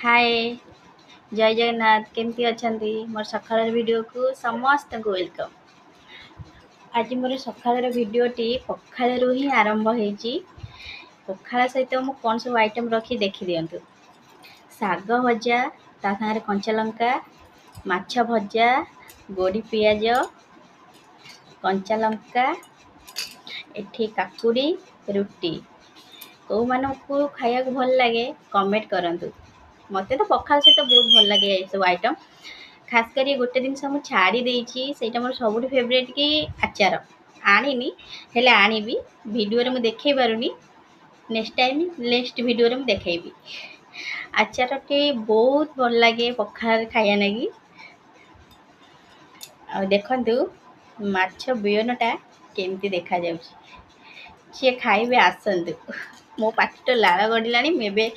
हाय जय जगन्नाथ केमती अछंती मोर सकाळ वीडियो को समस्त को वेलकम। आज मोर सकाळ वीडियोटी पखाळरू ही आरंभ होईची। पखाळ सहित मु कौन सब आइटम रखी देखि दियंतु। शाग भजा ता साथे कंचा लंका, माछ भजा, गोड़ी पियाज, कंचा लंका, एठी काकुड़ी, रुटी। को मानकु खाया को भल लागे कमेंट करंतु। मते तो पखाल सहित बहुत भल लगे ये सब आइटम। खास करी गोटे दिन मु छाड़ी देइछि सेटा मोर सबुठ फेवरेट कि आचार आनिनी हेले आनिबी वीडियो रे मु देखै पारुनी। नेक्स्ट टाइम नेक्स्ट वीडियो रे मु देखैबी। आचार टे बहुत भल लागे पखाल खाया नागी। आ देखंतु माछ बियनटा केमती देखा जाउछि। सी खाइबे आसतु। मो पाटी तो लाल गड़िलानी एबे